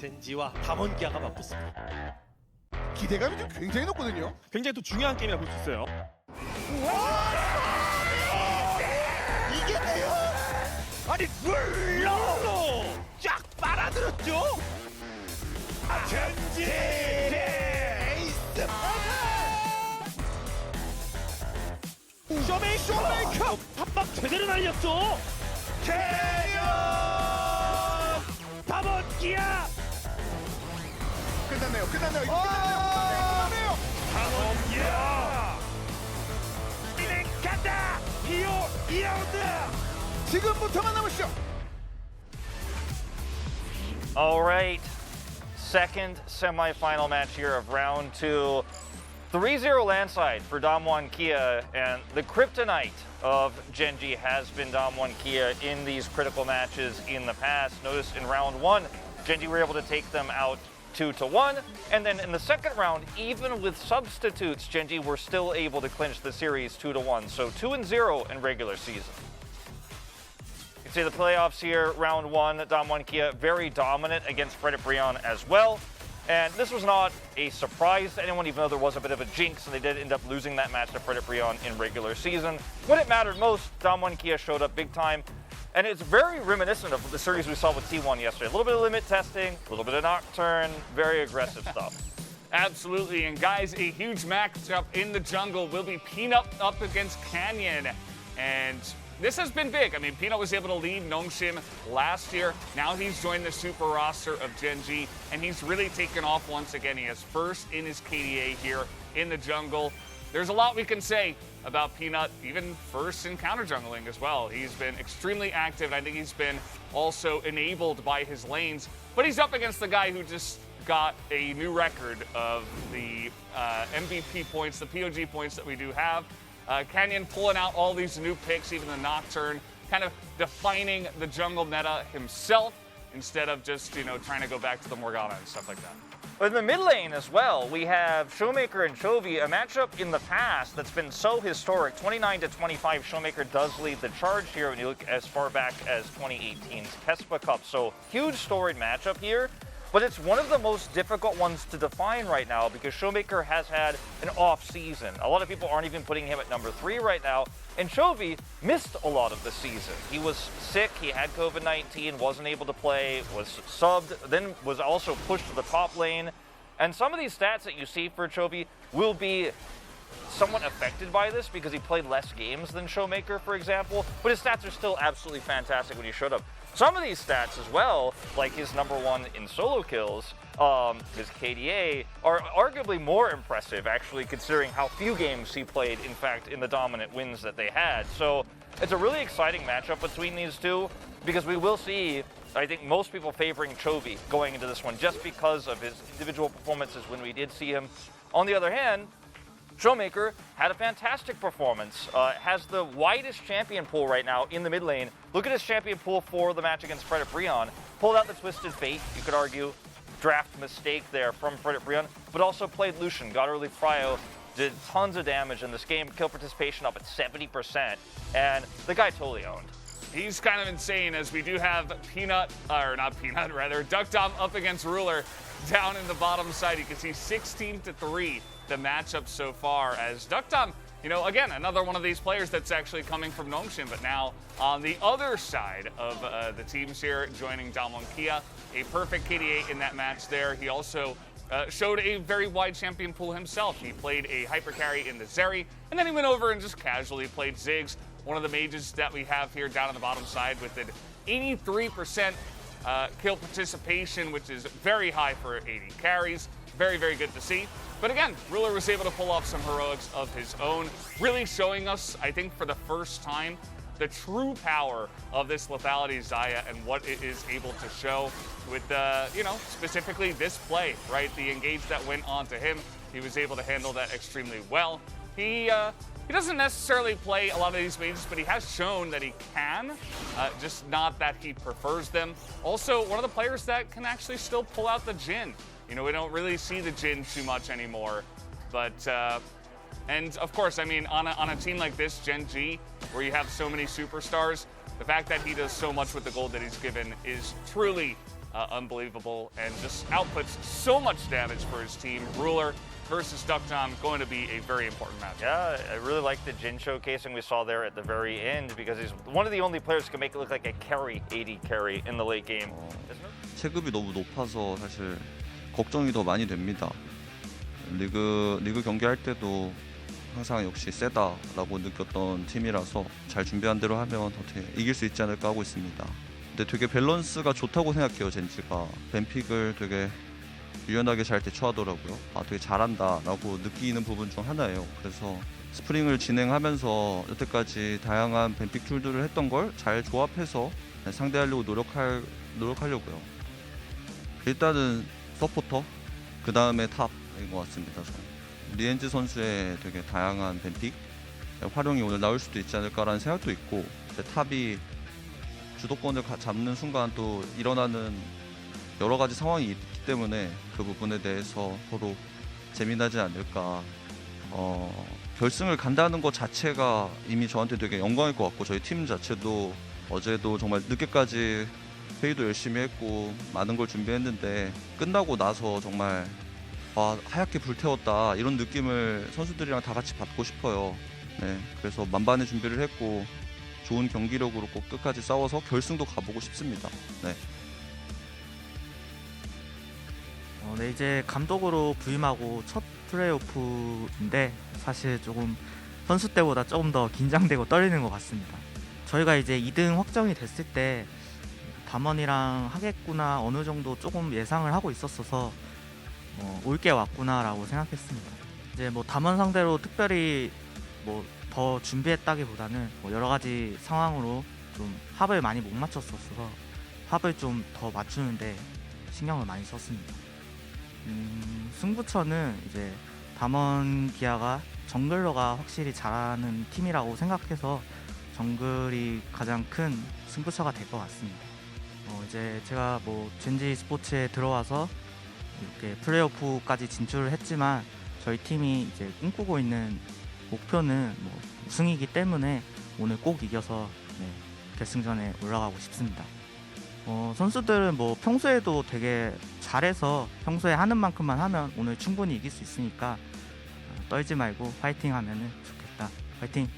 젠지와 담원기아가 맞붙습니다. 기대감이 좀 굉장히 높거든요. 굉장히 또 중요한 게임이라고 볼 수 있어요. 이게 돼요? 아니 물로 쫙 빨아들었죠? 젠지 에이스 쇼메이커 한방 제대로 날렸죠? 개연 담원기아 끝났네요. 끝났네요. 담원기아 진행 간다 2라운드 지금부터 만나보시죠. All right, second semifinal match here of round 2. 3-0 landslide for Damwon Kia, and the kryptonite of Genji has been Damwon Kia in these critical matches in the past. Notice in round 1, Genji were able to take them out 2-1, and then in the second round, even with substitutes, Genji were still able to clinch the series 2-1. So 2-0 in regular season. You can see the playoffs here, round 1, Damwon Kia very dominant against Frederick Brion as well. And this was not a surprise to anyone, even though there was a bit of a jinx, and they did end up losing that match to Frederick Brion in regular season. When it mattered most, Damwon Kia showed up big time. And it's very reminiscent of the series we saw with T1 yesterday. A little bit of limit testing, a little bit of Nocturne, very aggressive stuff. Absolutely, and guys, a huge matchup in the jungle will be Peanut up against Canyon. And this has been big. I mean, Peanut was able to lead Nongshim last year. Now he's joined the super roster of Genji, and he's really taken off once again. He is first in his KDA here in the jungle. There's a lot we can say about Peanut, even first in counter jungling as well. He's been extremely active, and I think he's been also enabled by his lanes. But he's up against the guy who just got a new record of the MVP points, the POG points that we do have. Canyon pulling out all these new picks, even the Nocturne, kind of defining the jungle meta himself instead of just, trying to go back to the Morgana and stuff like that. But in the mid lane as well, we have Showmaker and Chovy, a matchup in the past that's been so historic. 29-25, Showmaker does lead the charge here when you look as far back as 2018's Kespa Cup. So huge storied matchup here. But it's one of the most difficult ones to define right now because Showmaker has had an off season. A lot of people aren't even putting him at number 3 right now. And Chovy missed a lot of the season. He was sick, he had COVID-19, wasn't able to play, was subbed, then was also pushed to the top lane. And some of these stats that you see for Chovy will be somewhat affected by this because he played less games than Showmaker, for example. But his stats are still absolutely fantastic when he showed up. Some of these stats as well, like his number 1 in solo kills, his KDA, are arguably more impressive, actually, considering how few games he played, in fact, in the dominant wins that they had. So it's a really exciting matchup between these two, because we will see, I think, most people favoring Chovy going into this one, just because of his individual performances when we did see him. On the other hand, Showmaker had a fantastic performance, has the widest champion pool right now in the mid lane. Look at his champion pool for the match against Frederick Brion. Pulled out the Twisted Fate, you could argue, draft mistake there from Frederick Brion, but also played Lucian, got early prio, did tons of damage in this game, kill participation up at 70%, and the guy totally owned. He's kind of insane, as we do have Duck Dom up against Ruler down in the bottom side. You can see 16-3 the matchup so far, as Duck Dom, again, another one of these players that's actually coming from Nongshim, but now on the other side of the teams here, joining Damwon Kia. A perfect KDA in that match there. He also showed a very wide champion pool himself. He played a hyper carry in the Zeri, and then he went over and just casually played Ziggs, one of the mages that we have here down on the bottom side with an 83% kill participation, which is very high for 80 carries. Very, very good to see. But again, Ruler was able to pull off some heroics of his own, really showing us, I think, for the first time, the true power of this lethality Xayah and what it is able to show with, specifically this play, right? The engage that went on to him, he was able to handle that extremely well. He doesn't necessarily play a lot of these mages, but he has shown that he can, just not that he prefers them. Also, one of the players that can actually still pull out the Jhin. We don't really see the Jhin too much anymore, but, and of course, I mean, on a team like this, Gen G, where you have so many superstars, the fact that he does so much with the gold that he's given is truly unbelievable and just outputs so much damage for his team. Ruler versus Ducktom going to be a very important match. Yeah, I really like the Jin showcasing we saw there at the very end because he's one of the only players who can make it look like a carry, AD carry in the late game. Isn't it? 체급이 너무 높아서 사실 걱정이 더 많이 됩니다. 리그 경기할 때도 항상 역시 세다라고 느꼈던 팀이라서 잘 준비한 대로 하면 어떻게 이길 수 있지 않을까 하고 있습니다. 근데 되게 밸런스가 좋다고 생각해요. 젠지가 뱀픽을 되게 유연하게 잘 대처하더라고요. 아, 되게 잘한다라고 느끼는 부분 중 하나예요. 그래서 스프링을 진행하면서 여태까지 다양한 뱀픽 툴들을 했던 걸 잘 조합해서 상대하려고 노력하려고요. 일단은 서포터, 그 다음에 탑인 것 같습니다. 저는. 리엔즈 선수의 되게 다양한 뱀픽 활용이 오늘 나올 수도 있지 않을까라는 생각도 있고, 탑이 주도권을 잡는 순간 또 일어나는 여러 가지 상황이 있기 때문에 그 부분에 대해서 서로 재미나지 않을까. 결승을 간다는 것 자체가 이미 저한테 되게 영광일 것 같고, 저희 팀 자체도 어제도 정말 늦게까지 회의도 열심히 했고 많은 걸 준비했는데 끝나고 나서 정말 하얗게 불태웠다 이런 느낌을 선수들이랑 다 같이 받고 싶어요. 네, 그래서 만반의 준비를 했고 좋은 경기력으로 꼭 끝까지 싸워서 결승도 가보고 싶습니다. 네. 네, 이제 감독으로 부임하고 첫 플레이오프인데 사실 조금 선수 때보다 조금 더 긴장되고 떨리는 것 같습니다. 저희가 이제 2등 확정이 됐을 때 담원이랑 하겠구나 어느 정도 조금 예상을 하고 있었어서 올 게 왔구나라고 생각했습니다. 이제 뭐 담원 상대로 특별히 뭐 더 준비했다기보다는 뭐 여러 가지 상황으로 좀 합을 많이 못 맞췄었어서 합을 좀 더 맞추는데 신경을 많이 썼습니다. 승부처는 이제 담원 기아가 정글러가 확실히 잘하는 팀이라고 생각해서 정글이 가장 큰 승부처가 될 것 같습니다. 이제 제가 뭐 젠지 스포츠에 들어와서 이렇게 플레이오프까지 진출을 했지만 저희 팀이 이제 꿈꾸고 있는 목표는 뭐 우승이기 때문에 오늘 꼭 이겨서 결승전에 올라가고 싶습니다. 선수들은 뭐 평소에도 되게 잘해서 평소에 하는 만큼만 하면 오늘 충분히 이길 수 있으니까 떨지 말고 파이팅 하면은 좋겠다. 파이팅!